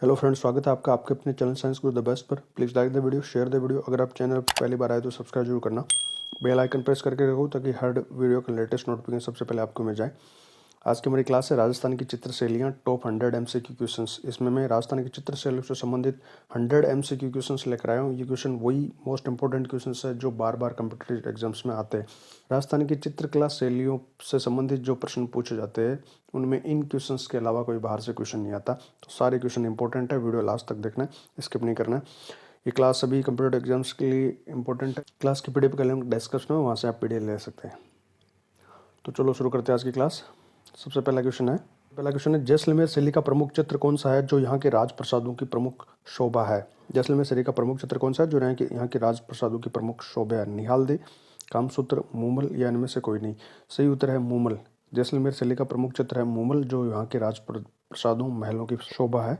Hello friends, स्वागत है आपका आपके अपने channel science Guru the best पर। Please like the video, share the video. अगर आप चैनल पर पहली बार आए तो सब्सक्राइब जरूर करना, बेल आइकन प्रेस करके रखो ताकि हर वीडियो का लेटेस्ट नोटिफिकेशन सबसे पहले आपको मिल जाए। आज की हमारी क्लास है राजस्थान की चित्र शैलियाँ टॉप 100 MCQ क्वेश्चंस। इसमें मैं राजस्थान की चित्र शैलियों से संबंधित 100 MCQ क्वेश्चंस लेकर आया हूँ। ये क्वेश्चन वही मोस्ट इंपॉर्टेंट क्वेश्चंस है जो बार बार कम्पिटिटिव एग्जाम्स में आते हैं। राजस्थान की चित्रकला शैलियों से संबंधित जो प्रश्न पूछे जाते हैं उनमें इन क्वेश्चंस के अलावा कोई बाहर से क्वेश्चन नहीं आता। तो सारे क्वेश्चन इंपॉर्टेंट है, वीडियो लास्ट तक देखना है, स्किप नहीं करना है। ये क्लास सभी कंप्यूटर एग्जाम्स के लिए इंपॉर्टेंट है। क्लास की पीडीएफ का लिंक डिस्क्रिप्शन में, वहाँ से आप पीडीएफ ले सकते हैं। तो चलो शुरू करते हैं आज की क्लास। सबसे पहला क्वेश्चन है जैसलमेर शैली का प्रमुख चित्र कौन सा है जो यहाँ के राजप्रसादों की प्रमुख शोभा है। जैसलमेर शैली का प्रमुख चित्र कौन सा है जो यहाँ के राजप्रसादों की प्रमुख शोभा है। निहालदे, कामसूत्र, मूमल या इनमें से कोई नहीं। सही उत्तर है मूमल। जैसलमेर शैली का प्रमुख चित्र है मूमल जो यहाँ के राजप्रसादों महलों की शोभा है।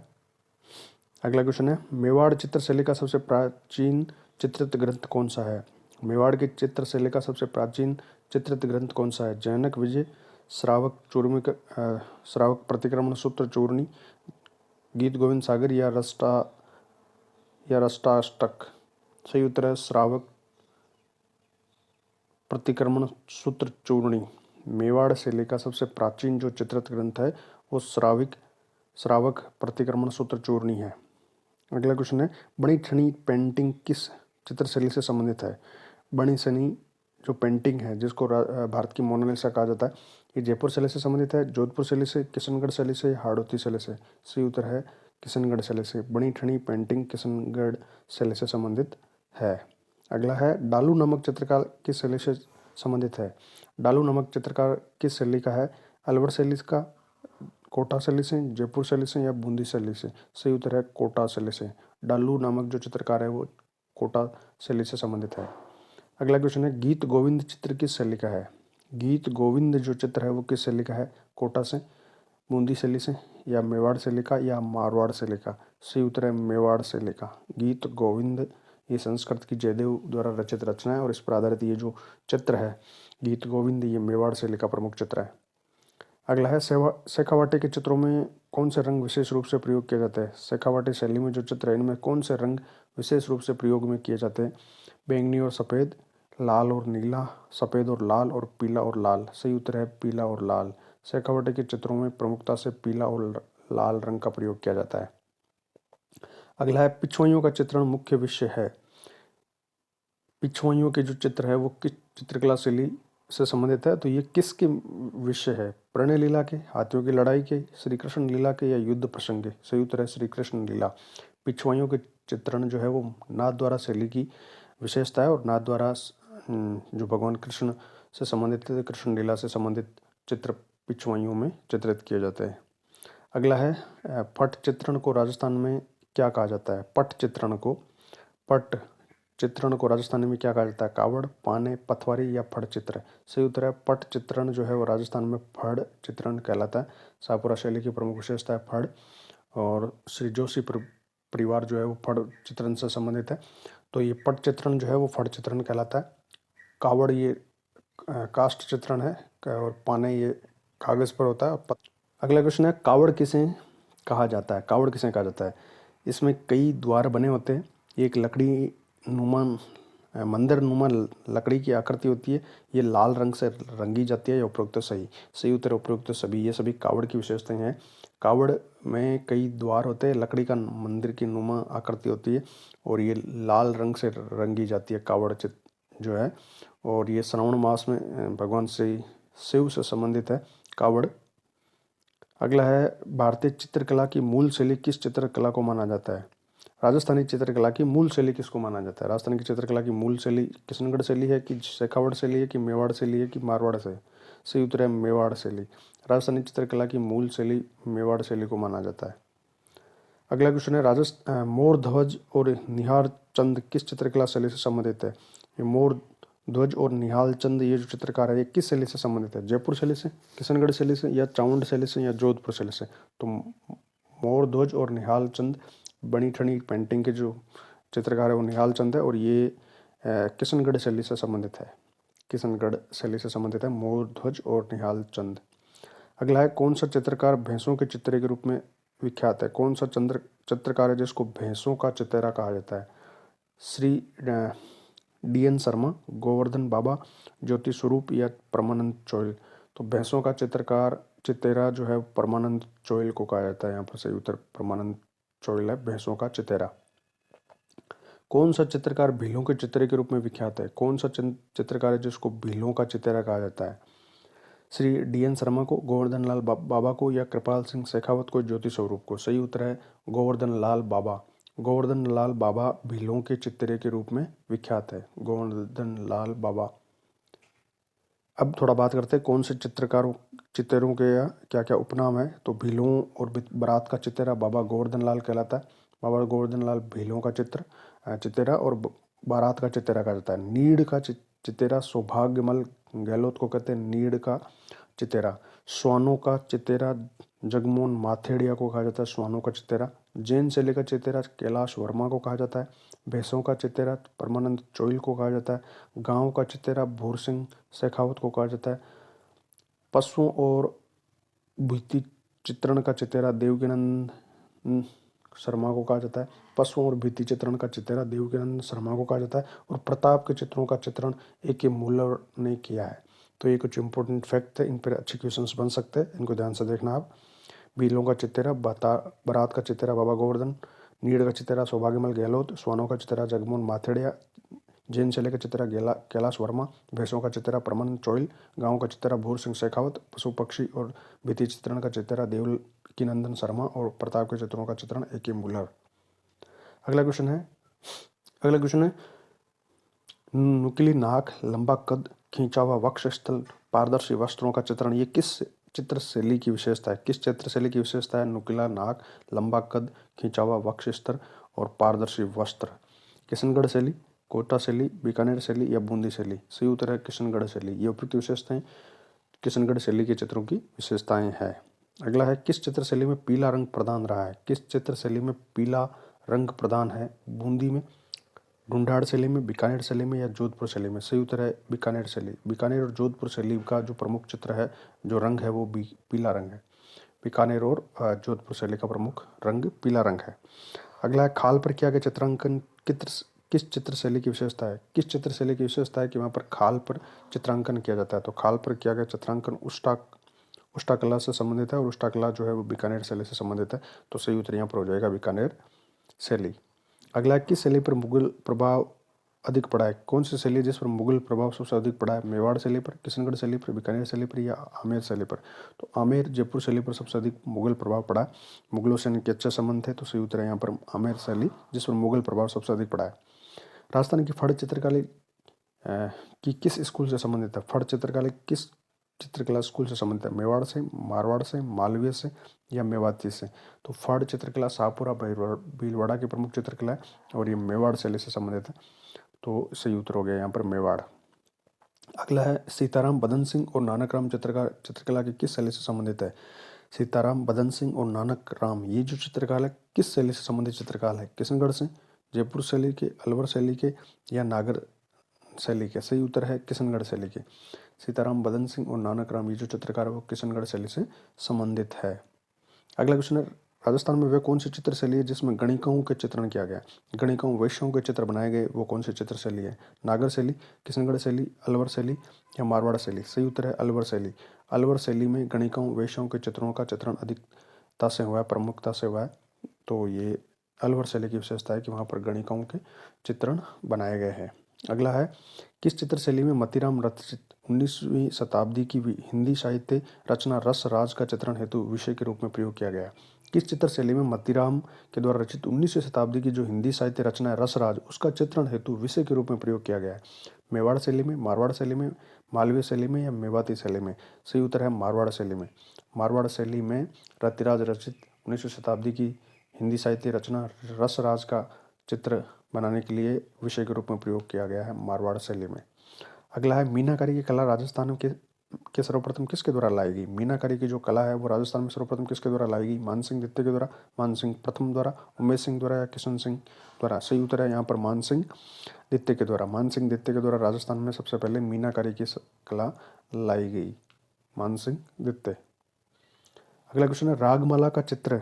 अगला क्वेश्चन है मेवाड़ चित्रशैली का सबसे प्राचीन चित्रित ग्रंथ कौन सा है। मेवाड़ की चित्रशैली का सबसे प्राचीन चित्रित ग्रंथ कौन सा है। जैनक विजय, श्रावक चूर्णिक, श्रावक प्रतिक्रमण सूत्र चूर्णी, गीत गोविंद सागर या रष्टाष्टक। सही उत्तर है श्रावक प्रतिक्रमण सूत्र चूर्णी। मेवाड़ शैली का सबसे प्राचीन जो चित्रित ग्रंथ है वो श्रावक प्रतिक्रमण सूत्र चूर्णी है। अगला क्वेश्चन है बणी ठनी पेंटिंग किस चित्रशैली से संबंधित है। बणी ठनी जो पेंटिंग है जिसको भारत की मोनालिसा कहा जाता है, ये जयपुर शैली से संबंधित है, जोधपुर शैली से, किशनगढ़ शैली से, हाड़ौती शैली से। सही उत्तर है किशनगढ़ शैली से। बणी ठनी पेंटिंग किशनगढ़ शैली से संबंधित है। अगला है डालू नामक चित्रकार किस शैली से संबंधित है। डालू नामक चित्रकार किस शैली का है। अलवर शैली का, कोटा शैली से, जयपुर शैली से या बूंदी शैली से। सही उत्तर है कोटा शैली से। डालू नामक जो चित्रकार है वो कोटा शैली से संबंधित है। अगला क्वेश्चन है गीत गोविंद चित्र किस शैली का है। गीत गोविंद जो चित्र है वो किस शैली का है। कोटा से, बूंदी शैली से या मेवाड़ शैली का या मारवाड़ शैली का। सही उत्तर है मेवाड़ शैली का। गीत गोविंद ये संस्कृत की जयदेव द्वारा रचित रचना है और इस पर आधारित ये जो चित्र है गीत गोविंद ये मेवाड़ शैली का प्रमुख चित्र है। अगला है शेखावाटी के चित्रों में कौन से रंग विशेष रूप से प्रयोग किया जाता है। शेखावाटी शैली में जो चित्र है इनमें कौन से रंग विशेष रूप से प्रयोग में किए जाते हैं। बैंगनी और सफ़ेद, लाल और नीला, सफ़ेद और लाल और पीला और लाल। सही उत्तर है पीला और लाल। शेखावाटी के चित्रों में प्रमुखता से पीला और लाल रंग का प्रयोग किया जाता है। अगला है पिछवाइयों का चित्रण मुख्य विषय है। पिछवाइयों के जो चित्र है वो किस चित्रकला शैली से संबंधित है, तो ये किसके विषय है। प्रणय लीला के, हाथियों की लड़ाई के, श्री कृष्ण लीला के या युद्ध प्रसंग के। सही उत्तर है श्री कृष्ण लीला। पिछवाइयों के चित्रण जो है वो नाथ द्वारा शैली की विशेषता है और नाथ द्वारा जो भगवान कृष्ण से संबंधित है, कृष्ण लीला से संबंधित चित्र पिछवाइयों में चित्रित किए जाते हैं। अगला है पट चित्रण को राजस्थान में क्या कहा जाता है। पट चित्रण को राजस्थान में क्या कहा जाता है। कावड़, पाने, पथवारी या फड़ चित्र। सही उत्तर है पट चित्रण जो है वो राजस्थान में फड़ चित्रण कहलाता है। शाहपुरा शैली की प्रमुख विशेषता है फड़ और श्री जोशी परिवार जो है वो फड़ चित्रण से संबंधित है। तो ये पट चित्रण जो है वो फड़ चित्रण कहलाता है। कावड़ ये कास्ट चित्रण है और पाने ये कागज पर होता है। अगला क्वेश्चन है कावड़ किसे कहा जाता है। कावड़ किसे कहा जाता है। इसमें कई द्वार बने होते हैं, एक लकड़ी नुमा मंदिर नुमा लकड़ी की आकृति होती है, ये लाल रंग से रंगी जाती है। उपरोक्त सही उत्तर उपरोक्त सभी, ये सभी कावड़ की विशेषताएं हैं। कावड़ में कई द्वार होते हैं, लकड़ी का मंदिर की नुमा आकृति होती है और ये लाल रंग से रंगी जाती है कावड़ जो है। और ये श्रावण मास में भगवान श्री शिव से संबंधित है कावड़। अगला है भारतीय चित्रकला की मूल शैली किस चित्रकला को माना जाता है। राजस्थानी चित्रकला की मूल शैली किसको माना जाता है। राजस्थान की चित्रकला की मूल शैली किशनगढ़ शैली है कि शेखावट शैली है कि मेवाड़ शैली है कि मारवाड़ से। सही उत्तर है मेवाड़ शैली। राजस्थानी चित्रकला की मूल शैली मेवाड़ शैली को माना जाता है। अगला क्वेश्चन है राजस्थान मोर ध्वज और निहार चंद किस चित्रकला शैली से संबंधित है। ये मोर ध्वज और निहाल चंद ये जो चित्रकार है ये किस शैली से संबंधित है। जयपुर शैली से, किशनगढ़ शैली से या चामुंड शैली से या जोधपुर शैली से। तो मोर ध्वज और निहाल चंद बनी ठनी पेंटिंग के जो चित्रकार है वो निहाल चंद है और ये किशनगढ़ शैली से संबंधित है। किशनगढ़ शैली से संबंधित है मोर ध्वज और निहाल चंद। अगला है कौन सा चित्रकार भैंसों के चित्र के रूप में विख्यात है? कौन सा चित्रकार है जिसको भैंसों का चितेरा कहा जाता है? श्री DN शर्मा, गोवर्धन बाबा, ज्योति स्वरूप या परमानंद चोइल? तो भैंसों का चितेरा जो है परमानंद चोइल को कहा जाता है। यहाँ पर सही उत्तर परमानंद चोइल है, भैंसों का चितेरा। कौन सा चित्रकार भीलों के चित्रे के रूप में विख्यात है? कौन सा चित्रकार है जिसको भीलों का चितेरा कहा जाता है? श्री DN शर्मा को, गोवर्धन लाल बाबा को या कृपाल सिंह शेखावत को, ज्योति स्वरूप को? सही उत्तर है गोवर्धन लाल बाबा। गोवर्धन लाल बाबा भीलों के चित्रे के रूप में विख्यात है, गोवर्धन लाल बाबा। अब थोड़ा बात करते हैं कौन से चित्रों के क्या क्या उपनाम है। तो भीलों और बारात का चितेरा बाबा गोवर्धन लाल कहलाता है। बाबा गोवर्धन लाल भीलों का चितेरा और बारात का चितेरा कहा जाता है। नीड़ का चितेरा सौभाग्यमल गहलोत को कहते हैं नीड़ का चितेरा। स्वानों का चितेरा जगमोहन माथेड़िया को कहा जाता है स्वानों का चितेरा। जैन शैली का चितेरा कैलाश वर्मा को कहा जाता है। भैंसों का चितेरा परमानंद चोइल को कहा जाता है। गांव का चितेरा भूर सिंह शेखावत को कहा जाता है। पशुओं और भित्ति चित्रण का चितेरा देवकीनंद शर्मा को कहा जाता है। पशुओं और भित्ति चित्रण का चितेरा देवकीनंद शर्मा को कहा जाता है। और प्रताप के चित्रों का चित्रण A.K. मुल्लर ने किया है। तो ये कुछ इंपॉर्टेंट फैक्ट है, इन पर अच्छे क्वेश्चंस बन सकते हैं, इनको ध्यान से देखना आप। भीलों का चितेरा बारात का चितेरा बाबा गोवर्धन, नीड़ का चितेरा सौभाग्यमल गहलोत, स्वानों का चितेरा जगमोहन माथेड़िया, जैन शैली का चितेरा कैलाश वर्मा, भैंसों का चितेरा परमानंद चोइल, गांव का चितेरा भूर सिंह शेखावत, पशु पक्षी और भित्ति चित्रण का चितेरा देवकीनंदन शर्मा और प्रताप के चित्रों का चित्रण A.K. मुल्लर। अगला क्वेश्चन है नुकीली नाक, लंबा कद, खींचा हुआ वक्षस्थल, पारदर्शी वस्त्रों का चित्रण, ये किस चित्र शैली की विशेषता है? किस चित्र शैली की विशेषता है? नुकीला नाक, लंबा कद, खींचा हुआ वक्षस्थल और पारदर्शी वस्त्र। किशनगढ़ शैली, कोटा शैली, बीकानेर शैली या बूंदी शैली? सही उत्तर है किशनगढ़ शैली। ये उपयुक्त विशेषताएं किशनगढ़ शैली के चित्रों की विशेषताएं हैं। अगला है किस चित्र शैली में पीला रंग प्रधान रहा है? किस चित्र शैली में पीला रंग प्रधान है? बूंदी में, ढूंढाड़ शैली में, बीकानेर शैली में या जोधपुर शैली में? सही उत्तर है बीकानेर शैली। बीकानेर और जोधपुर शैली का जो प्रमुख चित्र है, जो रंग है वो पीला रंग है। बीकानेर और जोधपुर शैली का प्रमुख रंग पीला रंग है। अगला है खाल पर किया गया चित्रांकन किस चित्र शैली की विशेषता है? किस चित्र शैली की विशेषता है कि वहाँ पर खाल पर चित्रांकन किया जाता है? तो खाल पर किया गया चित्रांकन उष्टा कला से संबंधित है और उष्टा कला जो है वो बीकानेर शैली से संबंधित है। तो सही उत्तर यहाँ पर हो जाएगा बीकानेर शैली। अगला किस शैली पर मुगल प्रभाव अधिक पड़ा है? कौन सी शैली जिस पर मुगल प्रभाव सबसे अधिक पड़ा है? मेवाड़ शैली पर, किशनगढ़ शैली पर, बीकानेर शैली पर या आमेर शैली पर? तो आमेर जयपुर शैली पर सबसे अधिक मुगल प्रभाव पड़ा है। मुगलों से इनके अच्छे संबंध थे, तो सही उत्तर है यहाँ पर आमेर शैली, जिस पर मुगल प्रभाव सबसे अधिक पड़ा है। राजस्थान की फड़ चित्रकला की किस स्कूल से संबंधित है? फड़ चित्रकला किस चित्रकला स्कूल से संबंधित है? मेवाड़ से, मारवाड़ से, मालवीय से या मेवाती से? तो फड़ चित्रकला शाहपुरा भीलवाड़ा की प्रमुख चित्रकला है और ये मेवाड़ शैली से संबंधित है। तो सही उत्तर हो गया यहाँ पर मेवाड़। अगला है सीताराम बदन सिंह और नानक राम चित्रकला की किस शैली से संबंधित है? सीताराम बदन सिंह और नानक राम, ये जो चित्रकला है किस शैली से संबंधित चित्रकला है? किशनगढ़ से, जयपुर शैली के, अलवर शैली के या नागर शैली के? सही उत्तर है किशनगढ़ शैली के। सीताराम बदन सिंह और नानक राम, ये जो चित्रकार है वो किशनगढ़ शैली से संबंधित है। अगला क्वेश्चन है राजस्थान में वे कौन सी चित्र शैली है जिसमें गणिकाओं के चित्रण किया गया? गणिकाओं वैश्यों के चित्र बनाए गए, वो कौन सी चित्र शैली है? नागर शैली, किशनगढ़ शैली, अलवर शैली या मारवाड़ शैली? सही उत्तर है अलवर शैली। अलवर शैली में गणिकाओं वैश्यों के चित्रों का चित्रण अधिकता से हुआ है, प्रमुखता से हुआ है। तो ये अलवर शैली की विशेषता है कि वहाँ पर गणिकाओं के चित्रण बनाए गए हैं। अगला है किस चित्र शैली में मतीराम रचित 19वीं शताब्दी की हिंदी साहित्य रचना रस राज का चित्रण हेतु विषय के रूप में प्रयोग किया गया? किस चित्र शैली में मतीराम के द्वारा रचित 19वीं शताब्दी की जो हिंदी साहित्य रचना है रस राज, उसका चित्रण हेतु विषय के रूप में प्रयोग किया गया है? मेवाड़ शैली में, मारवाड़ शैली में, मालवीय शैली में या मेवाती शैली में? सही उत्तर है मारवाड़ शैली में। मारवाड़ शैली में रतिराज रचित 19वीं शताब्दी की हिंदी साहित्य रचना रस राज का चित्र बनाने के लिए विषय के रूप में प्रयोग किया गया है मारवाड़ शैली में। अगला है मीनाकारी की कला राजस्थान के सर्वप्रथम किसके द्वारा लाई गई? मीनाकारी की जो कला है वो राजस्थान में सर्वप्रथम किसके द्वारा लाई गई? मान सिंह द्वितीय के द्वारा, मान सिंह प्रथम द्वारा, उमेश सिंह द्वारा या किशन सिंह द्वारा? सही उत्तर है यहाँ पर मान सिंह द्वितीय के द्वारा। मान सिंह द्वितीय के द्वारा राजस्थान में सबसे पहले मीनाकारी की कला लाई गई, मान सिंह द्वितीय। अगला क्वेश्चन है रागमाला का चित्र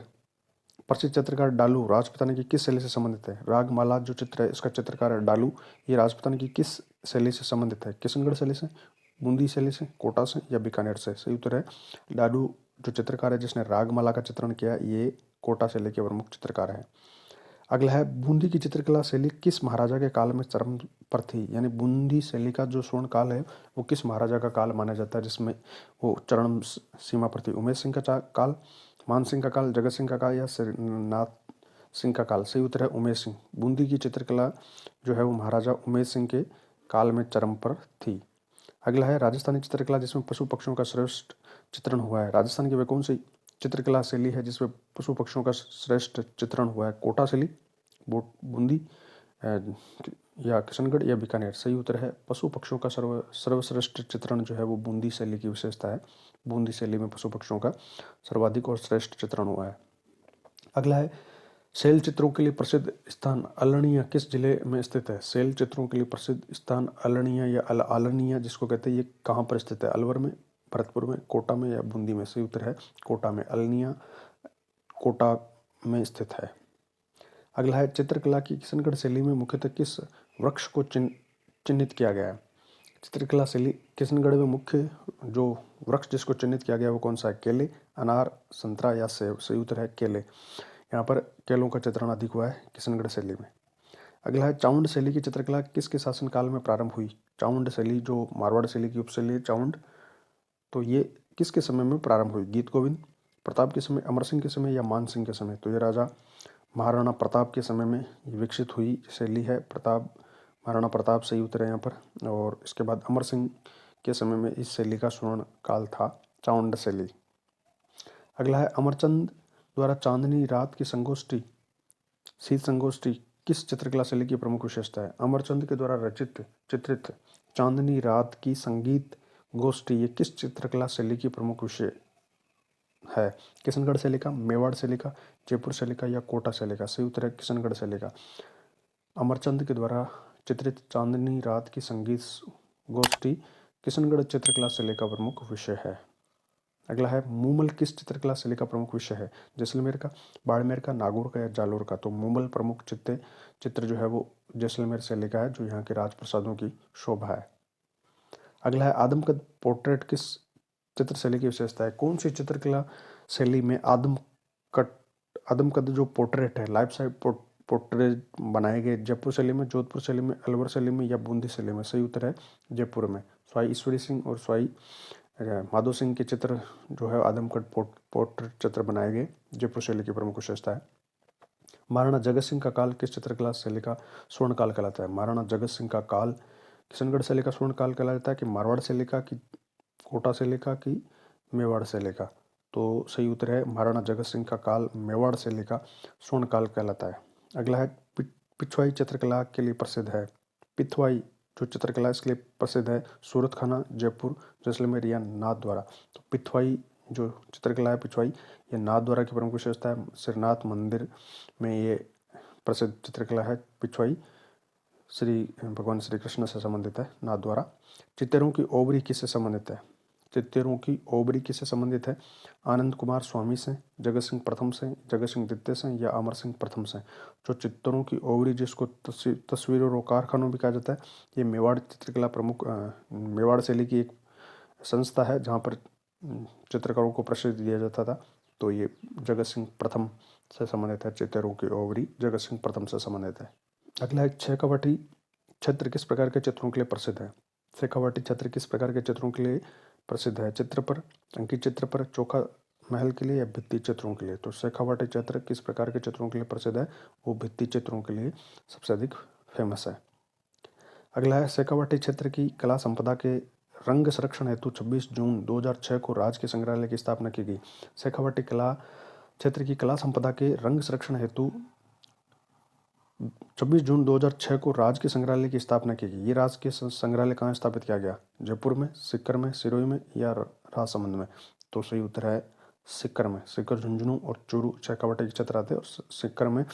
प्रसिद्ध चित्रकार डालू राजपूताना की किस शैली से संबंधित है? रागमाला जो चित्र है इसका चित्रकार है डालू, ये राजपूताना की किस शैली से संबंधित है? किशनगढ़ शैली से, बूंदी शैली से, कोटा से या बीकानेर से? सही उत्तर है डालू जो चित्रकार है जिसने रागमाला का चित्रण किया, ये कोटा शैली के प्रमुख चित्रकार है। अगला है बूंदी की चित्रकला शैली किस महाराजा के काल में चरम पर थी? यानी बूंदी शैली का जो स्वर्ण काल है वो किस महाराजा का काल माना जाता है जिसमें वो चरम सीमा पर थी? उमेश सिंह का काल, मान सिंह का काल, जगत सिंह का काल या श्रीनाथ सिंह का काल? सही उत्तर है उमेश सिंह। बूंदी की चित्रकला जो है वो महाराजा उमेश सिंह के काल में चरम पर थी। अगला है राजस्थानी चित्रकला जिसमें पशु पक्षियों का श्रेष्ठ चित्रण हुआ है। राजस्थान की वे कौन सी चित्रकला शैली है जिसमें पशु पक्षियों का श्रेष्ठ चित्रण हुआ है? कोटा शैली, बूंदी या किशनगढ़ या बीकानेर? सही उत्तर है पशु पक्षियों का सर्वश्रेष्ठ चित्रण जो है वो बूंदी शैली की विशेषता है। बूंदी शैली में पशु पक्षियों का सर्वाधिक और श्रेष्ठ चित्रण हुआ है। अगला है शैल चित्रों के लिए प्रसिद्ध स्थान अल्लणिया किस जिले में स्थित है? शैल चित्रों के लिए प्रसिद्ध स्थान अल्लणिया या आलनिया जिसको कहते हैं, ये कहाँ पर स्थित है? अलवर में, भरतपुर में, कोटा में या बूंदी में? सही उत्तर है कोटा में। अल्लनिया कोटा में स्थित है। अगला है चित्रकला की किशनगढ़ शैली में मुख्यतः किस वृक्ष को चिन्हित किया गया है? चित्रकला शैली किशनगढ़ में मुख्य जो वृक्ष जिसको चिन्हित किया गया वो कौन सा है? केले, अनार, संतरा या सेब? सही उत्तर है केले। यहाँ पर केलों का चित्रण अधिक हुआ है किशनगढ़ शैली में। अगला है चाउंड शैली की चित्रकला किसके शासनकाल में प्रारंभ हुई? चाउंड शैली जो मारवाड़ शैली की उपशैली चाउंड, तो ये किसके समय में प्रारंभ हुई? गीत गोविंद, प्रताप के समय, अमर सिंह के समय या मान सिंह के समय? तो ये राजा महाराणा प्रताप के समय में विकसित हुई शैली है। महाराणा प्रताप सही उत्तर है यहाँ पर। और इसके बाद अमर सिंह के समय में इस शैली का स्वर्ण काल था, चाउंड शैली। अगला है अमरचंद द्वारा चांदनी रात की संगोष्ठी, शीत संगोष्ठी किस चित्रकला शैली की प्रमुख विशेषता है? अमरचंद के द्वारा चित्रित चांदनी रात की संगीत गोष्ठी ये किस चित्रकला शैली की प्रमुख विषय है? किशनगढ़ शैली का, मेवाड़ शैली का, जयपुर शैली का या कोटा शैली का? सही उत्तर है किशनगढ़ शैली का। अमरचंद के द्वारा चित्रित चांदनी रात की संगीत गोष्ठी किशनगढ़ चित्रकला शैली का प्रमुख विषय है। अगला है मूमल किस चित्रकला शैली का प्रमुख विषय है? जैसलमेर का, बाड़मेर का, नागौर का या जालोर का? तो मूमल प्रमुख चित्र जो है वो जैसलमेर शैली का है जो यहाँ के राजप्रसादों की शोभा है। अगला है आदमकद पोर्ट्रेट किस चित्र शैली की विशेषता है? कौन सी चित्रकला शैली में आदमकद जो पोर्ट्रेट है, लाइफ साइज पोर्ट्रेट बनाए गए? जयपुर शैली में, जोधपुर शैली में, अलवर शैली में या बूंदी शैली में? सही उत्तर है जयपुर में। स्वाई ईश्वरी सिंह और स्वाई माधो सिंह के चित्र जो है आदमकद पोर्ट्रेट चित्र बनाए गए, जयपुर शैली की प्रमुख विशेषता है। महाराणा जगत सिंह का काल किस चित्रकला शैली का स्वर्ण काल कहलाता है? महाराणा जगत सिंह का काल किशनगढ़ शैली का स्वर्ण काल कहलाता है कि मारवाड़ शैली का, कि कोटा शैली का, कि मेवाड़ शैली का? तो सही उत्तर है महाराणा जगत सिंह का काल मेवाड़ शैली का स्वर्ण काल कहलाता है। अगला है पिछवाई चित्रकला के लिए प्रसिद्ध है। पिछवाई जो चित्रकला इसके लिए प्रसिद्ध है सूरत खाना, जयपुर, जैसलमेर या नाथद्वारा? तो पिछवाई जो चित्रकला है पिछवाई ये नाथद्वारा की प्रमुख विशेषता है। श्रीनाथ मंदिर में ये प्रसिद्ध चित्रकला है पिछवाई, भगवान श्री कृष्ण से संबंधित है नाथद्वारा। चित्तेरों की ओबरी किससे संबंधित है? चित्तेरों की ओबरी किससे संबंधित है? आनंद कुमार स्वामी से, जगत सिंह प्रथम से, जगत सिंह द्वितीय से या अमर सिंह प्रथम से? जो चित्तरों की ओबरी जिसको तस्वीरों और कारखानों भी कहा जाता है, ये मेवाड़ चित्रकला प्रमुख मेवाड़ शैली की एक संस्था है जहाँ पर चित्रकारों को प्रसिद्ध दिया जाता था। तो ये जगत सिंह प्रथम से संबंधित है। चित्तेरों की ओबरी जगत सिंह प्रथम से संबंधित है। अगला एक शेखावाटी क्षेत्र किस प्रकार के चित्रों के लिए प्रसिद्ध है? शेखावाटी क्षेत्र किस प्रकार के चित्रों के लिए प्रसिद्ध है? चित्र पर, अंकित चित्र पर, चोखा महल के लिए या भित्ति चित्रों के लिए? तो शेखावाटी क्षेत्र किस प्रकार के चित्रों के लिए प्रसिद्ध है? वो भित्ति चित्रों के लिए सबसे अधिक फेमस है। अगला है शेखावाटी क्षेत्र की कला संपदा के रंग संरक्षण हेतु 26 जून 2006 को राज्य संग्रहालय की स्थापना की गई। शेखावाटी कला क्षेत्र की कला संपदा के रंग संरक्षण हेतु 26 जून 2006 को राजकीय संग्रहालय की स्थापना की गई। ये राजकीय संग्रहालय कहाँ स्थापित किया गया? जयपुर में, सीकर में, सिरोही में या राजसमंद में? तो सही उत्तर है सीकर में। सीकर, झुंझुनू और चूरू शेखावाटी के क्षेत्र आते हैं। और सीकर में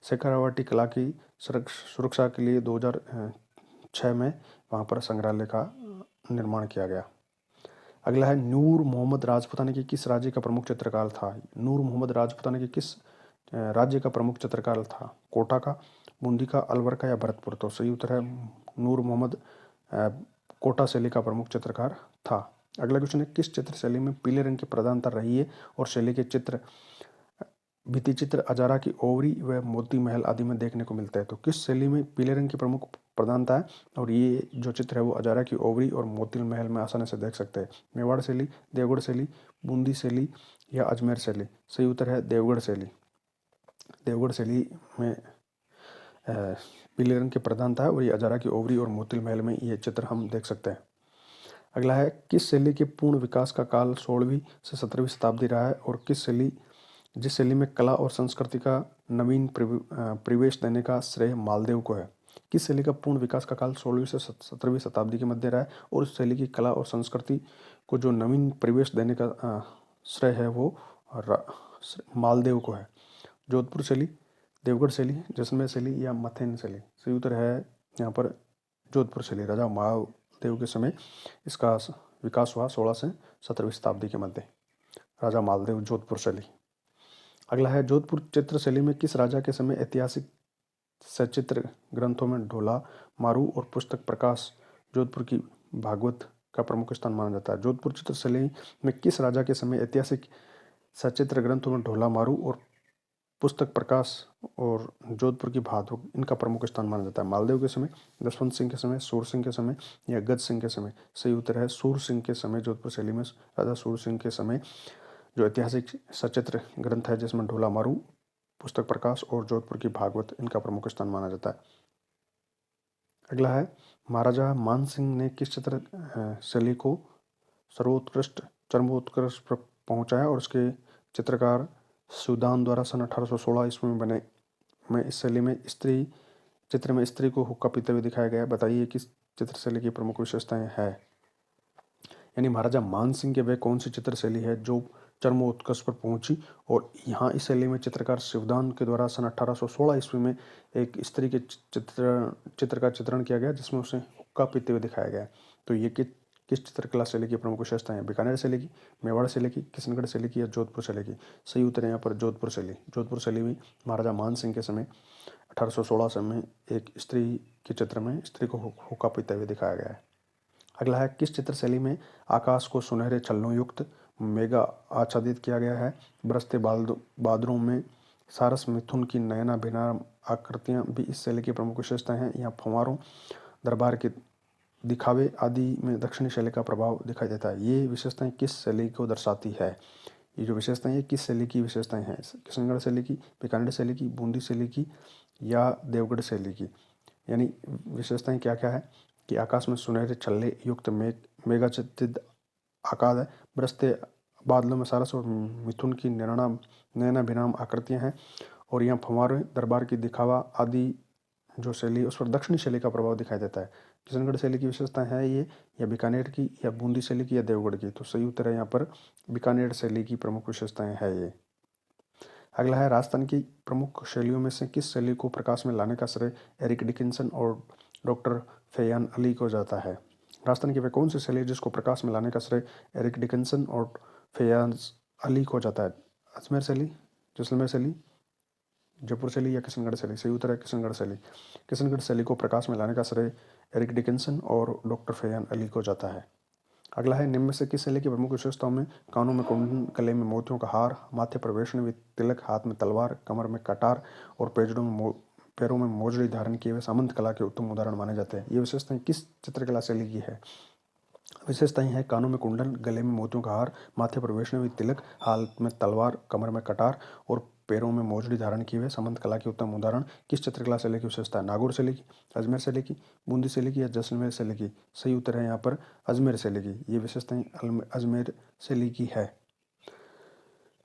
शेखावाटी कला की सुरक्षा के लिए 2006 में वहाँ पर संग्रहालय का निर्माण किया गया। अगला है नूर मोहम्मद राजपूताना की किस राज्य का प्रमुख चित्रकार था? नूर मोहम्मद राजपूताना की किस राज्य का प्रमुख चित्रकार था? कोटा का, बूंदी का, अलवर का या भरतपुर? तो सही उत्तर है नूर मोहम्मद कोटा शैली का प्रमुख चित्रकार था। अगला क्वेश्चन है, किस चित्र शैली में पीले रंग की प्रधानता रही है और शैली के चित्र भित्ति चित्र अजारा की ओवरी व मोती महल आदि में देखने को मिलता है? तो किस शैली में पीले रंग की प्रमुख प्रधानता है और ये जो चित्र है वो अजारा की ओवरी और मोती महल में आसानी से देख सकते हैं? मेवाड़ शैली, देवगढ़ शैली, बूंदी शैली या अजमेर शैली? सही उत्तर है देवगढ़ शैली। देवगढ़ शैली में पीले रंग की प्रधानता है और ये अजारा की ओवरी और मोती महल में ये चित्र हम देख सकते हैं। अगला है, किस शैली के पूर्ण विकास का काल 16वीं से 17वीं शताब्दी रहा है और जिस शैली में कला और संस्कृति का नवीन प्रवेश देने का श्रेय मालदेव को है? किस शैली का पूर्ण विकास का काल 16वीं से 17वीं शताब्दी के मध्य रहा है और उस शैली की कला और संस्कृति को जो नवीन प्रवेश देने का श्रेय है वो मालदेव को है? जोधपुर शैली, देवगढ़ शैली, जैसलमेर शैली या मथेन शैली? सही उत्तर है यहाँ पर जोधपुर शैली। राजा मालदेव के समय इसका विकास हुआ 16 से 17वीं शताब्दी के मध्य। राजा मालदेव, जोधपुर शैली। अगला है, जोधपुर चित्र शैली में किस राजा के समय ऐतिहासिक सचित्र ग्रंथों में ढोला मारू और पुस्तक प्रकाश जोधपुर की भागवत का प्रमुख स्थान माना जाता है? जोधपुर चित्र शैली में किस राजा के समय ऐतिहासिक सचित्र ग्रंथों में ढोला मारू और पुस्तक प्रकाश और जोधपुर की भागवत इनका प्रमुख स्थान माना जाता है? मालदेव के समय, जसवंत सिंह के समय, सूर सिंह के समय या गज सिंह के समय? सही उत्तर है सूर सिंह के समय। जोधपुर शैली में राजा सूर सिंह के समय जो ऐतिहासिक सचित्र ग्रंथ है जिसमें ढोला मारू, पुस्तक प्रकाश और जोधपुर की भागवत इनका प्रमुख स्थान माना जाता है। अगला है, महाराजा मान सिंह ने किस चित्र शैली को चरमोत्कर्ष पर पहुंचाया और उसके चित्रकार सुदान द्वारा सन 1816 ईस्वी में बने इस शैली में चित्र में स्त्री को हुक्का पीते हुए दिखाया गया है? बताइए किस चित्र शैली की प्रमुख विशेषताएं है? यानी महाराजा मान सिंह के वह कौन सी चित्र शैली है जो चरमोत्कर्ष पर पहुंची और यहाँ इस शैली में चित्रकार शिवदान के द्वारा सन 1816 ईस्वी में एक स्त्री के चित्र का चित्रण किया गया जिसमें उसे हुक्का पीते हुए दिखाया गया? तो ये किस चित्रकला शैली की प्रमुख विशेषताएं हैं? बीकानेर शैली की, मेवाड़ शैली की, किशनगढ़ शैली की या जोधपुर शैली की? सही उत्तर है यहाँ पर जोधपुर शैली। जोधपुर शैली में महाराजा मान सिंह के समय 1816 समय एक स्त्री के चित्र में स्त्री को हुक्का पीते हुए दिखाया गया है। अगला है, किस चित्र शैली में आकाश को सुनहरे छल्लों युक्त मेघा आच्छादित किया गया है? बरसते बादलों में सारस मिथुन की नयना भिन्ना आकृतियां भी इस शैली की प्रमुख विशेषताएं हैं। यहाँ फंवारों, दरबार के दिखावे आदि में दक्षिणी शैली का प्रभाव दिखाई देता है। ये विशेषताएं किस शैली को दर्शाती है? ये जो विशेषताएं हैं किस शैली की विशेषताएं हैं? किशनगढ़ शैली की, बीकानेर शैली की, बूंदी शैली की या देवगढ़ शैली की? यानी विशेषताएं क्या क्या है कि आकाश में सुनहरे छल्ले युक्त मेघाच्छादित आकाश है, बरसते बादलों में सारस और मिथुन की नैना भिन्ना आकृतियां हैं और यहाँ फंवारे, दरबार की दिखावा आदि जो शैली उस पर दक्षिणी शैली का प्रभाव दिखाई देता है। किशनगढ़ शैली की विशेषताएं है ये या बीकानेर की या बूंदी शैली की या देवगढ़ की? तो सही उत्तर है यहाँ पर बीकानेर शैली की प्रमुख विशेषताएं है ये। अगला है, राजस्थान की प्रमुख शैलियों में से किस शैली को प्रकाश में लाने का श्रेय एरिक डिकिंसन और डॉक्टर फैयान अली को जाता है? राजस्थान की वह कौन सी शैली है जिसको प्रकाश में लाने का श्रेय एरिक डिकिंसन और फैयान अली को जाता है? अजमेर शैली, जैसलमेर शैली, जयपुर शैली या किशनगढ़ शैली? सही उत्तर है किशनगढ़ शैली। किशनगढ़ शैली को प्रकाश में लाने का श्रेय एरिक डिकिंसन और डॉक्टर फैयान अली को जाता है। अगला है, निम्न में से किस शैली की प्रमुख विशेषताओं में कानों में कुंडन, गले में मोतियों का हार, माथे पर वैष्णवी तिलक, हाथ में तलवार, कमर में कटार और पैरों में मोजड़ी धारण किए हुए सामंत कला के उत्तम उदाहरण माने जाते हैं? ये विशेषताएं किस चित्रकला शैली की है? विशेषताएं हैं कानों में कुंडल, गले में मोतियों का हार, माथे पर वैष्णवी तिलक, हाथ में तलवार, कमर में कटार और पैरों में मोजड़ी धारण किए हुए सामंत कला के उत्तम उदाहरण किस चित्रकला शैली की विशेषता है? नागौर शैली की, अजमेर शैली की, बूंदी शैली की या जैसलमेर शैली की? सही उत्तर है यहाँ पर अजमेर शैली की। ये विशेषताएं अजमेर शैली की है।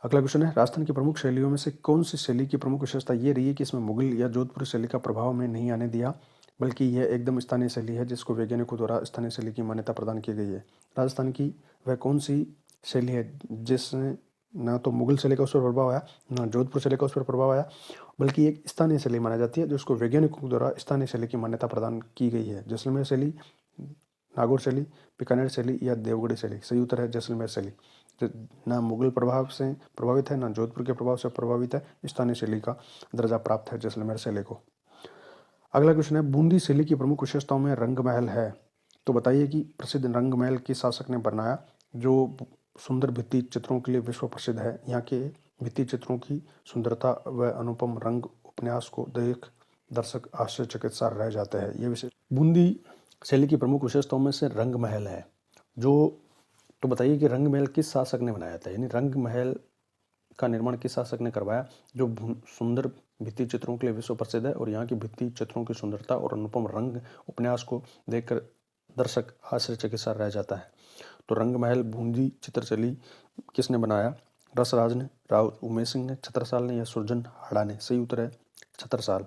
अगला क्वेश्चन है, राजस्थान की प्रमुख शैलियों में से कौन सी शैली की प्रमुख विशेषता ये रही है कि इसमें मुगल या जोधपुरी शैली का प्रभाव में नहीं आने दिया, बल्कि यह एकदम स्थानीय शैली है जिसको वैज्ञानिकों द्वारा स्थानीय शैली की मान्यता प्रदान की गई है? राजस्थान की वह कौन सी शैली है जिसने ना तो मुगल शैली का उस पर प्रभाव आया, ना जोधपुर शैली का उस पर प्रभाव आया, बल्कि एक स्थानीय शैली मानी जाती है जिसको वैज्ञानिकों द्वारा स्थानीय शैली की मान्यता प्रदान की गई है? जैसलमेर शैली, नागौर शैली, बीकानेर शैली या देवगढ़ शैली? सही उत्तर है जैसलमेर शैली। ना मुगल प्रभाव से प्रभावित है, ना जोधपुर के प्रभाव से प्रभावित है, स्थानीय शैली का दर्जा प्राप्त है जैसलमेर शैली को। अगला क्वेश्चन है, बूंदी शैली की प्रमुख विशेषताओं में रंग महल है, तो बताइए कि प्रसिद्ध रंग महल किस शासक ने बनाया जो सुंदर भित्ति चित्रों के लिए विश्व प्रसिद्ध है। यहाँ के भित्ति चित्रों की सुंदरता व अनुपम रंग उपन्यास को देख दर्शक आश्चर्यचकित सा रह जाते हैं। ये विशेष बूंदी शैली की प्रमुख विशेषताओं में से रंग महल है, जो तो बताइए कि रंग महल किस शासक ने बनाया था, यानी रंग महल का निर्माण किस शासक ने करवाया जो सुंदर भित्ति चित्रों के लिए विश्व प्रसिद्ध है और यहाँ की भित्ति चित्रों की सुंदरता और अनुपम रंग उपन्यास को देखकर दर्शक आश्चर्यचकित सा रह जाता है। तो रंग महल बूंदी चित्रशैली किसने बनाया? रसराज ने, राव उमेश सिंह ने, छत्रसाल ने या सुरजन हाड़ा ने? सही उत्तर है छत्रसाल।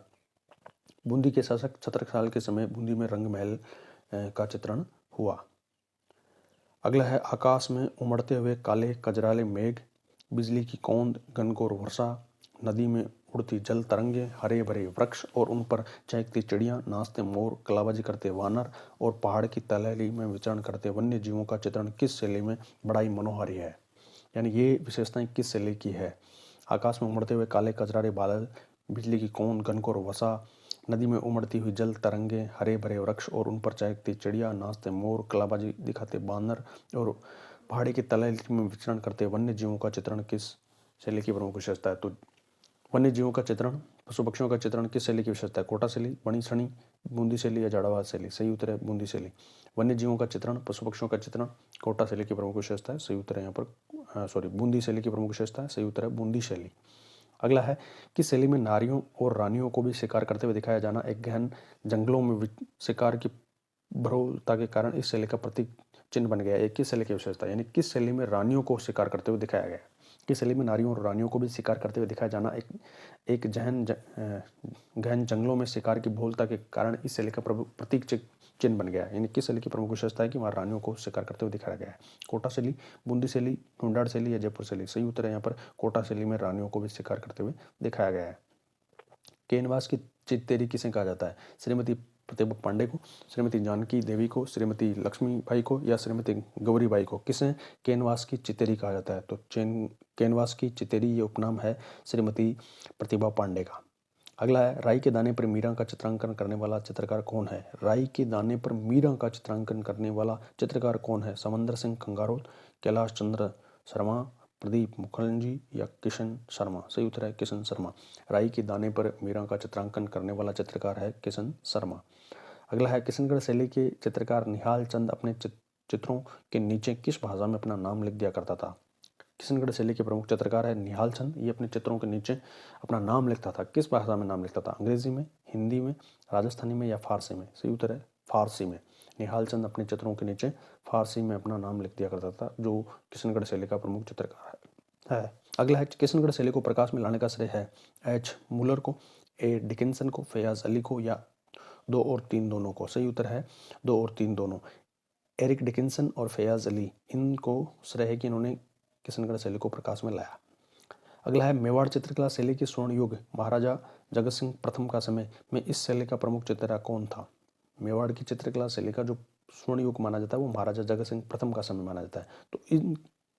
बूंदी के शासक छत्रसाल के समय बूंदी में रंग महल का चित्रण हुआ। अगला है, आकाश में उमड़ते हुए काले कजराले मेघ, बिजली की कौंद, घनघोर वर्षा, नदी में उड़ती जल तरंगे, हरे भरे वृक्ष और उन पर चहकती चिड़ियां, नाचते मोर, कलाबाजी करते वानर और पहाड़ की तलहटी में विचरण करते वन्य जीवों का चित्रण किस शैली में बड़ा ही मनोहारी है? यानी ये विशेषताएं किस शैली की है? आकाश में उमड़ते हुए काले कजरारे बादल, बिजली की कौंद, घनघोर वर्षा, नदी में उमड़ती हुई जल तरंगे, हरे भरे वृक्ष और उन पर चहकती चिड़िया, नाचते मोर, कलाबाजी दिखाते बानर और पहाड़ी की तलहटी में विचरण करते वन्य जीवों का चित्रण किस शैली की प्रमुख विशेषता है? तो वन्य जीवों का चित्रण, पशु पक्षियों का चित्रण किस शैली की विशेषता है? कोटा शैली, बणी छणी, बूंदी शैली या जाड़ावाद शैली? सही उत्तर है बूंदी शैली। वन्य जीवों का चित्रण, पशु पक्षियों का चित्रण कोटा शैली की प्रमुख विशेषता है। सही उत्तर है यहाँ पर बूंदी शैली की प्रमुख विशेषता है। सही उत्तर है बूंदी शैली। अगला है, किस शैली में नारियों और रानियों को भी शिकार करते हुए दिखाया जाना एक गहन जंगलों में शिकार की बहुलता के कारण इस शैली का प्रतीक चिन्ह बन गया? एक किस शैली की विशेषता, यानी किस शैली में रानियों को शिकार करते हुए दिखाया गया? किस शैली में नारियों और रानियों को भी शिकार करते हुए दिखाया जाना एक गहन जंगलों में शिकार की बहुलता के कारण इस शैली का प्रतीक चिन्ह बन गया? यानी किस शैली की प्रमुख विशेषता है कि वहाँ रानियों को शिकार करते हुए दिखाया गया है? कोटा शैली, बूंदी शैली, ढूंढाड़ शैली या जयपुर शैली? सही उत्तर है यहाँ पर कोटा शैली में रानियों को भी शिकार करते हुए दिखाया गया है। केनवास की चित्तेरी किसे कहा जाता है? श्रीमती प्रतिभा पांडे को, श्रीमती जानकी देवी को, श्रीमती लक्ष्मीबाई को या श्रीमती गौरीबाई को? किसे केनवास की चित्तेरी कहा जाता है? तो केनवास की चित्तेरी ये उपनाम है श्रीमती प्रतिभा पांडे का। अगला है, राई के दाने पर मीरा का चित्रांकन करने वाला चित्रकार कौन है? राई के दाने पर मीरा का चित्रांकन करने वाला चित्रकार कौन है? समंदर सिंह खंगारोल, कैलाश चंद्र शर्मा, प्रदीप मुखर्जी या किशन शर्मा? सही उत्तर है किशन शर्मा। राई के दाने पर मीरा का चित्रांकन करने वाला चित्रकार है किशन शर्मा। अगला है, किशनगढ़ शैली के चित्रकार निहाल चंद अपने चित्रों के नीचे किस भाषा में अपना नाम लिख दिया करता था? किशनगढ़ शैली के प्रमुख चित्रकार है निहाल चंद। ये अपने चित्रों के नीचे अपना नाम लिखता था। किस भाषा में नाम लिखता था? अंग्रेजी में, हिंदी में, राजस्थानी में या फारसी में? सही उत्तर है फारसी में। निहाल चंद अपने चित्रों के नीचे फारसी में अपना नाम लिख दिया करता था, जो किशनगढ़ शैली का प्रमुख चित्रकार है। अगला है, किशनगढ़ शैली को प्रकाश में लाने का श्रेय है एच मुलर को, ए डिकिंसन को, फयाज अली को या 2 और 3 दोनों को? सही उत्तर है 2 और 3 दोनों। एरिक डिकिंसन और फयाज अली, इनको श्रेय है कि इन्होंने किशनगढ़ शैली को प्रकाश में लाया। अगला है, मेवाड़ चित्रकला शैली के स्वर्ण युग महाराजा जगत सिंह प्रथम का समय में इस शैली का प्रमुख चित्रकार कौन था? मेवाड़ की चित्रकला शैली का जो स्वर्ण युग माना जाता है वो महाराजा जगत सिंह प्रथम का समय माना जाता है। तो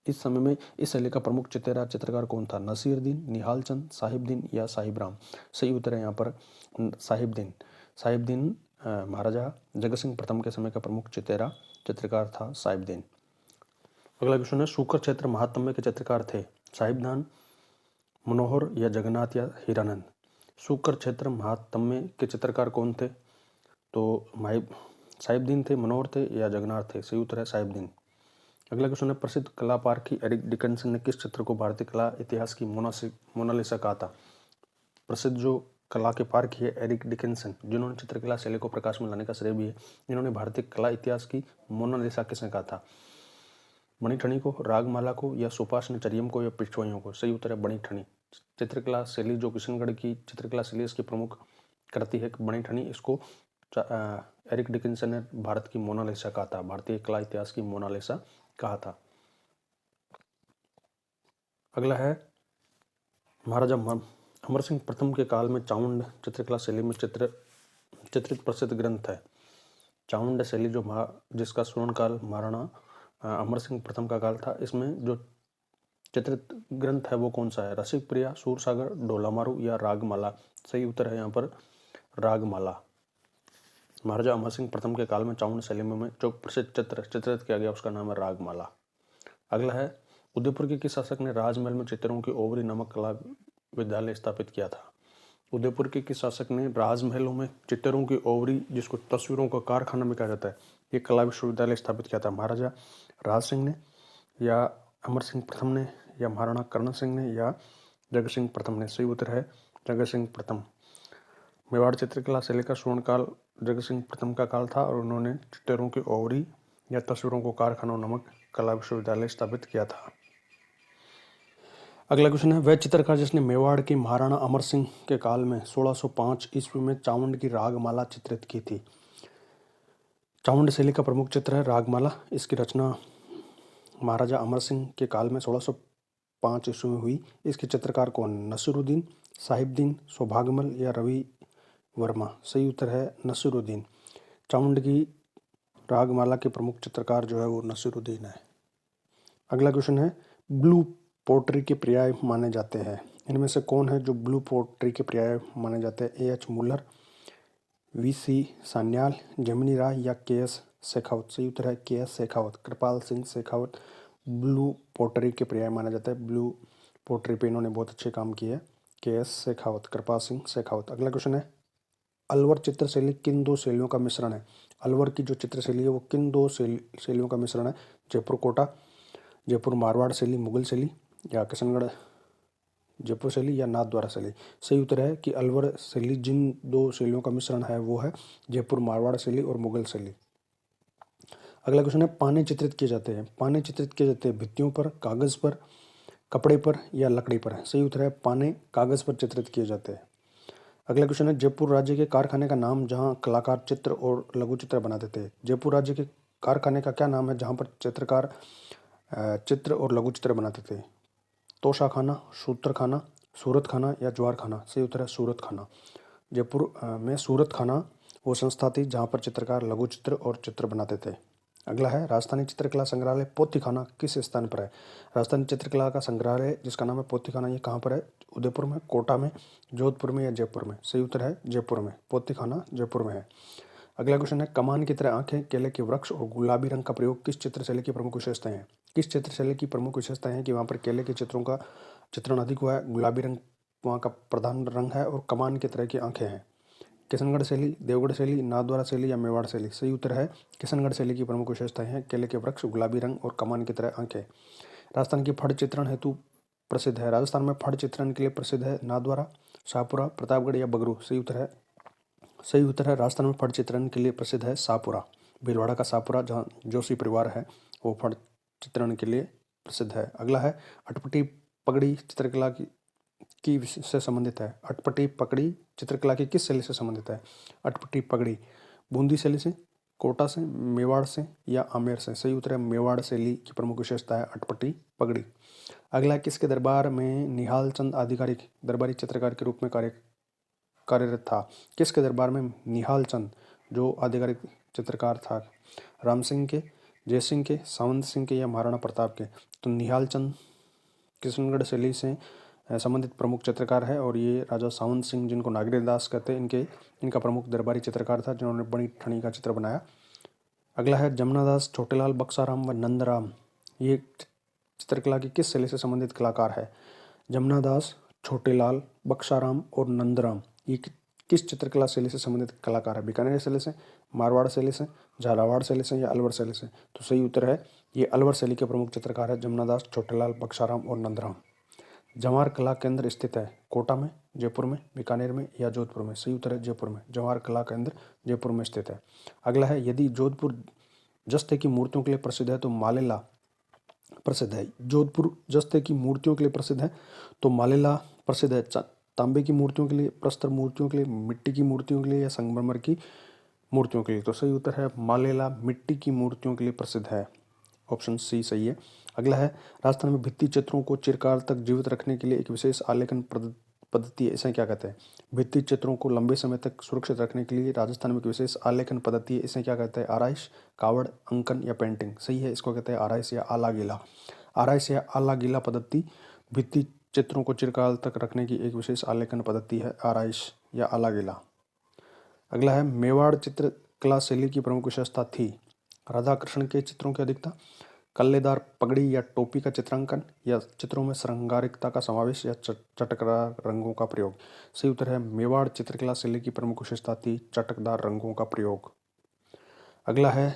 इस समय में इस शैली का प्रमुख चित्रकार कौन था? नसीरुद्दीन, निहाल चंद, साहिबदीन या साहिबराम? सही उत्तर है यहाँ पर साहिबदीन। साहिबदीन महाराजा जगत सिंह प्रथम के समय का प्रमुख चित्रकार था साहिबदीन। अगला क्वेश्चन है, सूकर क्षेत्र महात्म्य के चित्रकार थे साहिबदान, मनोहर या जगन्नाथ या हीरानंद? सूकर क्षेत्र महात्म्य के चित्रकार कौन थे? तो साहिबदीन थे, मनोहर थे या जगन्नाथ थे? सही उत्तर है साहिबदीन। अगला क्वेश्चन है, प्रसिद्ध कला पारखी एरिक डिकिंसन ने किस चित्र को भारतीय कला इतिहास की मोनालिसा कहा था? प्रसिद्ध जो कला के पारखी है एरिक डिकिंसन, जिन्होंने चित्रकला शैली को प्रकाश में लाने का श्रेय भी है, इन्होंने भारतीय कला इतिहास की मोनालिसा किसने कहा था? बणिठनी को, रागमाला को या सुपाषचर्यम को या पिछवाइयों को? सही उत्तर है बणिठनी। चित्रकला शैली जो किशनगढ़ की चित्रकला शैली इसकी प्रमुख करती है बणिठनी, इसको एरिक डिकिंसन ने भारत की मोनालिसा कहा था, भारतीय कला इतिहास की मोनालिसा कहा था। अगला है, महाराजा अमर सिंह प्रथम के काल में चामुंड चित्रकला शैली में चित्रित प्रसिद्ध ग्रंथ है। चामुंड शैली जो जिसका स्वर्ण काल महाराणा अमर सिंह प्रथम का काल था, इसमें जो चित्रित ग्रंथ है वो कौन सा है? रसिक प्रिया, सूरसागर, ढोलामारू या रागमाला? सही उत्तर है यहाँ पर रागमाला। महाराजा अमर सिंह प्रथम के काल में चावंड शैली में जो प्रसिद्ध चित्र चित्रित किया गया उसका नाम है रागमाला। अगला है उदयपुर के किस शासक ने राजमहल में चित्रों की ओवरी नामक कला विद्यालय स्थापित किया था? उदयपुर के किस शासक ने राजमहलों में चित्रों की ओवरी, जिसको तस्वीरों का कारखाना भी कहा जाता है, ये कला विश्वविद्यालय स्थापित किया था? महाराजा राज सिंह ने, या अमर सिंह प्रथम ने, या महाराणा कर्ण सिंह ने, या जगत सिंह प्रथम ने? सही उत्तर है जगत सिंह प्रथम। मेवाड़ चित्रकला शैली का स्वर्णकाल जगत सिंह प्रथम का काल था और उन्होंने चित्रों की ओवरी या तस्वीरों को कारखाना नामक कला विश्वविद्यालय स्थापित किया था। अगला क्वेश्चन है वह चित्रकार जिसने मेवाड़ के महाराणा अमर सिंह के काल में 1605 ईस्वी में चावंड की रागमाला चित्रित की थी? चावंड शैली का प्रमुख चित्र है रागमाला। इसकी रचना महाराजा अमर सिंह के काल में 1605 ईस्वी में हुई। इसके चित्रकार कौन? नसीरुद्दीन, साहिबदीन, सौभागमल या रवि वर्मा? सही उत्तर है नसीरुद्दीन। चावंड की रागमाला के प्रमुख चित्रकार जो है वो नसीरुद्दीन है। अगला क्वेश्चन है ब्लू पोट्री के पर्याय माने जाते हैं। इनमें से कौन है जो ब्लू पोट्री के पर्याय माने जाते हैं? A.H. Muller, V.C. सान्याल, जमिनी राय या K.S. शेखावत? सही उत्तर है K.S. शेखावत। कृपाल सिंह शेखावत ब्लू पोट्री के पर्याय माना जाता है। ब्लू पोट्री पे इन्होंने बहुत अच्छे काम किए। K.S. शेखावत, कृपाल सिंह शेखावत। अगला क्वेश्चन है अलवर चित्र शैली किन दो शैलियों का मिश्रण है? अलवर की जो चित्र शैली है वो किन दो शैलियों का मिश्रण है? जयपुर कोटा, जयपुर मारवाड़ शैली, मुगल शैली, या किशनगढ़ जयपुर शैली, या नाथद्वारा शैली? सही उत्तर है कि अलवर शैली जिन दो शैलियों का मिश्रण है वो है जयपुर मारवाड़ शैली और मुगल शैली। अगला क्वेश्चन है पाने चित्रित किए जाते हैं। पाने चित्रित किए जाते हैं भित्तियों पर, कागज पर, कपड़े पर या लकड़ी पर? सही उत्तर है पाने कागज पर चित्रित किए जाते हैं। अगला क्वेश्चन है जयपुर राज्य के कारखाने का नाम जहां कलाकार चित्र और लघु चित्र बनाते थे। जयपुर राज्य के कारखाने का क्या नाम है जहां पर चित्रकार चित्र और लघु चित्र बनाते थे? तोशा खाना, सूत्र खाना, सूरत खाना या ज्वार खाना? सही उत्तर है सूरत खाना। जयपुर में सूरत खाना वो संस्था थी जहाँ पर चित्रकार लघु चित्र और चित्र बनाते थे। अगला है राजस्थानी चित्रकला संग्रहालय पोथीखाना किस स्थान पर है? राजस्थानी चित्रकला का संग्रहालय जिसका नाम है पोथीखाना ये कहाँ पर है? उदयपुर में, कोटा में, जोधपुर में या जयपुर में? सही उत्तर है जयपुर में। पोथीखाना जयपुर में है। अगला क्वेश्चन है कमान की तरह आंखें, केले के वृक्ष और गुलाबी रंग का प्रयोग किस चित्रशैली की प्रमुख विशेषताएं हैं? किस चित्रशैली की प्रमुख विशेषताएं हैं कि वहाँ पर केले के चित्रों का चित्रण अधिक हुआ है, गुलाबी रंग वहाँ का प्रधान रंग है और कमान की तरह की आंखें हैं? किशनगढ़ शैली, देवगढ़ शैली, नाथद्वारा शैली या मेवाड़ शैली? सही उत्तर है किशनगढ़ शैली की प्रमुख विशेषताएं हैं केले के वृक्ष, गुलाबी रंग और कमान की तरह आंखें। राजस्थान की फड़ चित्रण हेतु प्रसिद्ध है। राजस्थान में फड़ चित्रण के लिए प्रसिद्ध है नाथद्वारा, शाहपुरा, प्रतापगढ़ या बगरू? सही उत्तर है राजस्थान में फड़ चित्रण के लिए प्रसिद्ध है शाहपुरा। भीलवाड़ा का शाहपुरा जहाँ जोशी परिवार है वो फड़ चित्रण के लिए प्रसिद्ध है। अगला है अटपटी पगड़ी चित्रकला की से संबंधित है। अटपटी पगड़ी चित्रकला की किस शैली से संबंधित है? अटपटी पगड़ी बूंदी शैली से, कोटा से, मेवाड़ से या आमेर से? सही उत्तर है मेवाड़ शैली की प्रमुख विशेषता है अटपटी पगड़ी। अगला किसके दरबार में निहाल चंद आधिकारिक दरबारी चित्रकार के रूप में कार्यरत था? किसके दरबार में निहाल चंद जो आधिकारिक चित्रकार था? राम सिंह के, जय सिंह के, सावंत सिंह के या महाराणा प्रताप के? तो निहाल चंद किशनगढ़ शैली से संबंधित प्रमुख चित्रकार है और ये राजा सावंत सिंह जिनको नागेंद्रदास कहते हैं इनका प्रमुख दरबारी चित्रकार था जिन्होंने बड़ी ठणी का चित्र बनाया। अगला है जमुनादास, छोटेलाल, बक्साराम व नंदराम ये चित्रकला की किस शैली से संबंधित कलाकार है? जमुनादास, छोटेलाल, बक्साराम और नंदराम ये किस चित्रकला शैली से संबंधित कलाकार है? बीकानेर शैली से, मारवाड़ शैली से, झालावाड़ शैली से या अलवर शैली से? तो सही उत्तर है ये अलवर शैली के प्रमुख चित्रकार है जमुनादास, छोटेलाल, बक्साराम और नंदराम। जवाहर कला केंद्र स्थित है कोटा में, जयपुर में, बीकानेर में या जोधपुर में? सही उत्तर है जयपुर में। जवाहर कला केंद्र जयपुर में स्थित है। अगला है यदि जोधपुर जस्ते की मूर्तियों के लिए प्रसिद्ध है तो मालेला प्रसिद्ध है। जोधपुर जस्ते की मूर्तियों के लिए प्रसिद्ध है तो मालेला प्रसिद्ध है। तांबे की मूर्तियों के लिए, प्रस्तर मूर्तियों के लिए, मिट्टी की मूर्तियों के लिए या संगमरमर की मूर्तियों के लिए? तो सही उत्तर है मालेला मिट्टी की मूर्तियों के लिए प्रसिद्ध है। ऑप्शन सी सही है। अगला है राजस्थान में भित्ति चित्रों को चिरकाल तक जीवित रखने के लिए एक विशेष आलेखन पद्धति है, इसे क्या कहते हैं? भित्ति चित्रों को लंबे समय तक सुरक्षित रखने के लिए राजस्थान में एक विशेष आलेखन पद्धति है, इसे क्या कहते हैं? आराइश, कावड़, अंकन या पेंटिंग? सही है, इसको कहते हैं आराइश या आला गीला। आराइश या आला गीला पद्धति भित्ति चित्रों को चिरकाल तक रखने की एक विशेष आलेखन पद्धति है, आराइश या आला गीला। अगला है मेवाड़ चित्रकला शैली की प्रमुख विशेषता थी। राधा कृष्ण के चित्रों की अधिकता, कल्लेदार पगड़ी या टोपी का चित्रांकन, या चित्रों में श्रृंगारिकता का समावेश, या चटकदार रंगों का प्रयोग। सही उत्तर है मेवाड़ चित्रकला शैली की प्रमुख विशेषता थी चटकदार रंगों का प्रयोग। अगला है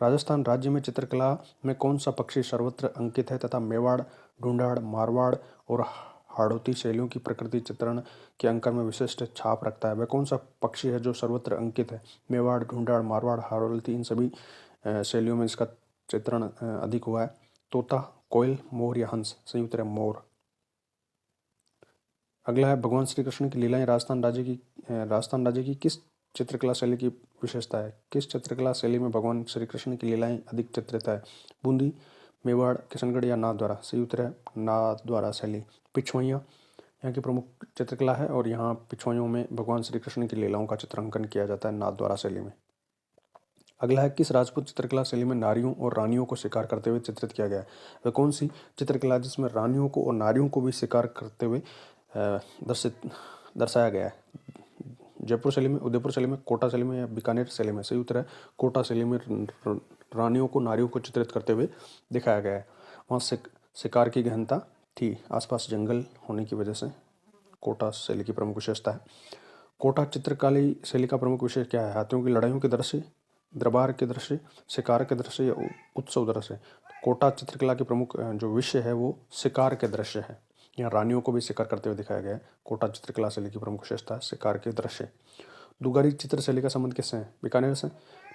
राजस्थान राज्य में चित्रकला में कौन सा पक्षी सर्वत्र अंकित है तथा मेवाड़, ढूंढाड़, मारवाड़ और हाड़ौती शैलियों की प्रकृति चित्रण के अंकन में विशिष्ट छाप रखता है? वह कौन सा पक्षी है जो सर्वत्र अंकित है? मेवाड़, ढूंढाड़, मारवाड़, हाड़ौती, इन सभी शैलियों में इसका चित्रण अधिक हुआ है। तोता, कोयल, मोर या हंस? सही उत्तर है मोर। अगला है भगवान श्री कृष्ण की लीलाएं राजस्थान राज्य की किस चित्रकला शैली की विशेषता है? किस चित्रकला शैली में भगवान श्री कृष्ण की लीलाएं अधिक चित्रित है? बूंदी, मेवाड़, किशनगढ़ या नाथद्वारा? सही उत्तर है नाथद्वारा शैली। पिछवाइयाँ यहाँ की प्रमुख चित्रकला है और यहाँ पिछवाइयों में भगवान श्री कृष्ण की लीलाओं का चित्रांकन किया जाता है नाथद्वारा शैली में। अगला है किस राजपूत चित्रकला शैली में नारियों और रानियों को शिकार करते हुए चित्रित किया गया है? वह कौन सी चित्रकला जिसमें रानियों को और नारियों को भी शिकार करते हुए दर्शाया गया है? जयपुर शैली में, उदयपुर शैली में, कोटा शैली में या बीकानेर शैली में? सही उत्तर है कोटा शैली में रानियों को नारियों को चित्रित करते हुए दिखाया गया है। वहाँ शिकार की गहनता थी, आसपास जंगल होने की वजह से कोटा शैली की प्रमुख विशेषता है। कोटा चित्रकारी शैली का प्रमुख विषय क्या है? हाथियों की लड़ाइयों के दृश्य, दरबार के दृश्य, शिकार के दृश्य या उत्सव दृश्य? कोटा चित्रकला के प्रमुख जो विषय है वो शिकार के दृश्य है। यहाँ रानियों को भी शिकार करते हुए दिखाया गया है। कोटा चित्रकला शैली की प्रमुख विशेषता है शिकार के दृश्य। दुगारी चित्र शैली का संबंध किससे है? बीकानेर से,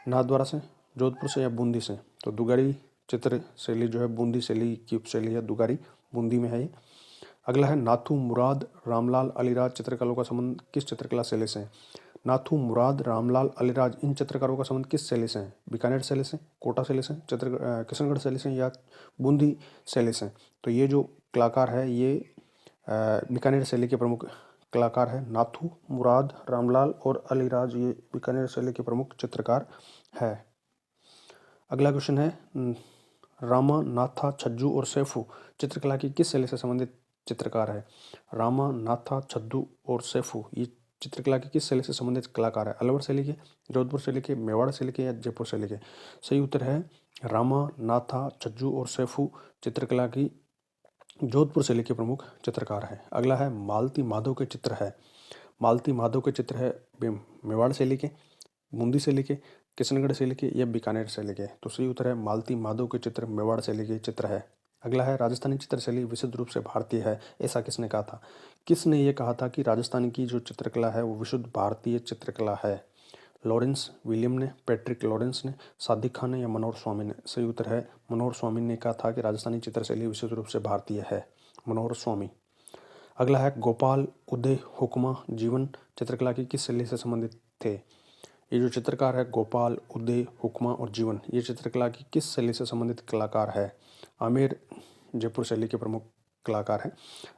नाथद्वारा से, जोधपुर से या बूंदी से? तो दुगारी चित्र शैली जो है बूंदी शैली की उपशैली है, दुगारी बूंदी में है ये। अगला है नाथू, मुराद, रामलाल, अलीराज चित्रकलाओं का संबंध किस चित्रकला शैली से है? नाथू, मुराद, रामलाल, अलीराज इन चित्रकारों का संबंध किस शैली से है? बीकानेर शैली से, कोटा शैली से, किशनगढ़ शैली से या बूंदी शैली से? तो ये जो कलाकार है ये बीकानेर शैली के प्रमुख कलाकार है। नाथू, मुराद, रामलाल और अलीराज ये बीकानेर शैली के प्रमुख चित्रकार है। अगला क्वेश्चन है रामा, नाथा, छज्जू और सैफू चित्रकला की किस शैली से संबंधित चित्रकार है? रामा, नाथा, छद्दू और सैफू ये चित्रकला की किस शैली से संबंधित कलाकार है? अलवर शैली के, जोधपुर शैली के, मेवाड़ शैली के या जयपुर शैली के? सही उत्तर है रामा, नाथा, छज्जू और सैफू चित्रकला की जोधपुर शैली के प्रमुख चित्रकार है। अगला है मालती माधव के चित्र है। मालती माधव के चित्र है मेवाड़ शैली के, बूंदी शैली के, किशनगढ़ शैली के या बीकानेर शैली के? तो सही उत्तर है मालती माधव के चित्र मेवाड़ शैली के चित्र है। अगला है राजस्थानी चित्रशैली विशुद्ध रूप से भारतीय है, ऐसा किसने कहा था? किसने ये कहा था कि राजस्थान की जो चित्रकला है वो विशुद्ध भारतीय चित्रकला है? लॉरेंस विलियम ने, पैट्रिक लॉरेंस ने, सादिक खान ने या मनोहर स्वामी ने? सही उत्तर है मनोहर स्वामी ने कहा था कि राजस्थानी चित्रशैली विशुद्ध रूप से भारतीय है, मनोहर स्वामी। अगला है गोपाल, उदय, हुक्मा, जीवन चित्रकला की किस शैली से संबंधित थे? ये जो चित्रकार है गोपाल, उदय, हुक्मा और जीवन ये चित्रकला की किस शैली से संबंधित कलाकार है? आमेर जयपुर शैली के प्रमुख कलाकार हैं।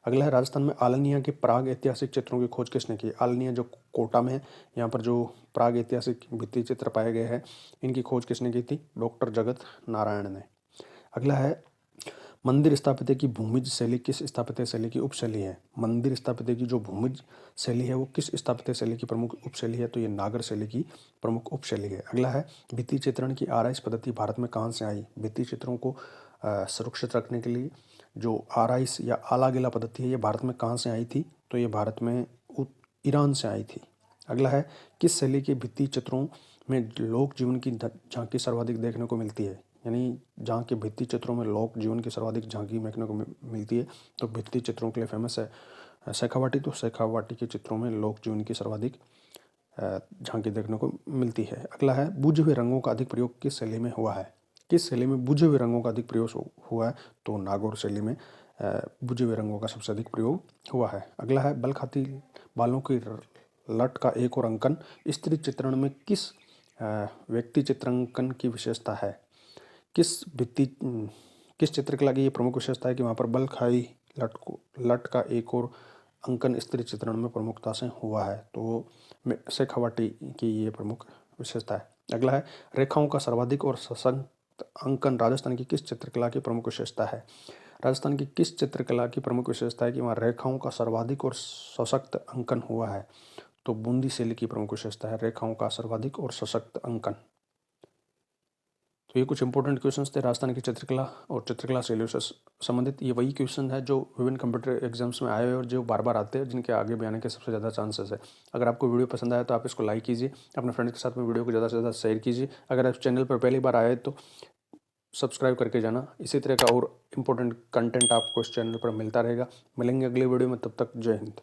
अगला है राजस्थान में आलनिया के प्राग ऐतिहासिक चित्रों की खोज किसने की? आलनिया जो कोटा में है, यहाँ पर जो प्राग ऐतिहासिक भित्ति चित्र पाए गए हैं इनकी खोज किसने की थी? डॉक्टर जगत नारायण ने। अगला है मंदिर स्थापत्य की भूमिज शैली किस स्थापत्य शैली की उपशैली है? मंदिर स्थापत्य की जो भूमिज शैली है वो किस स्थापत्य शैली की प्रमुख उपशैली है? तो ये नागर शैली की प्रमुख उपशैली है। अगला है भित्ति चित्रण की आराइश पद्धति भारत में कहाँ से आई? भित्ति चित्रों को सुरक्षित रखने के लिए जो आराइश या आला गीला पद्धति है ये भारत में कहाँ से आई थी? तो ये भारत में ईरान से आई थी। अगला है किस शैली के भित्ति चित्रों में लोक जीवन की झांकी सर्वाधिक देखने को मिलती है? यानी जहाँ के भित्ति चित्रों में लोक जीवन की सर्वाधिक झांकी देखने को मिलती है तो भित्ति चित्रों के लिए फेमस है शेखावाटी। तो शेखावाटी के चित्रों में लोक जीवन की सर्वाधिक झांकी देखने को मिलती है। अगला है बुझे हुए रंगों का अधिक प्रयोग किस शैली में हुआ है? किस शैली में बुझे हुए रंगों का अधिक प्रयोग हुआ है? तो नागौर शैली में बुझे हुए रंगों का सबसे अधिक प्रयोग हुआ है। अगला है बल खाती बालों की लट का एक और अंकन स्त्री चित्रण में किस व्यक्ति चित्रांकन की विशेषता है? किस चित्रकला की ये प्रमुख विशेषता है कि वहाँ पर बल खाई लट का एक और अंकन स्त्री चित्रण में प्रमुखता से हुआ है? तो शेखावाटी की ये प्रमुख विशेषता है। अगला है रेखाओं का सर्वाधिक और सशक्त अंकन राजस्थान की किस चित्रकला की प्रमुख विशेषता है? राजस्थान की किस चित्रकला की प्रमुख विशेषता है कि वहाँ रेखाओं का सर्वाधिक और सशक्त अंकन हुआ है? तो बूंदी शैली की प्रमुख विशेषता है रेखाओं का सर्वाधिक और सशक्त अंकन। तो ये कुछ इंपॉर्टेंट क्वेश्चंस थे राजस्थान की चित्रकला और चित्रकला शैलियों से संबंधित। ये वही क्वेश्चन है जो विभिन्न कंप्यूटर एग्जाम्स में आए हुए और जो बार बार आते हैं, जिनके आगे भी आने के सबसे ज़्यादा चांसेस है। अगर आपको वीडियो पसंद आया तो आप इसको लाइक कीजिए, अपने फ्रेंड्स के साथ में वीडियो को ज़्यादा से ज़्यादा शेयर कीजिए। अगर आप चैनल पर पहली बार आए तो सब्सक्राइब करके जाना। इसी तरह का और इम्पोर्टेंट कंटेंट आपको इस चैनल पर मिलता रहेगा। मिलेंगे अगले वीडियो में, तब तक जय हिंद।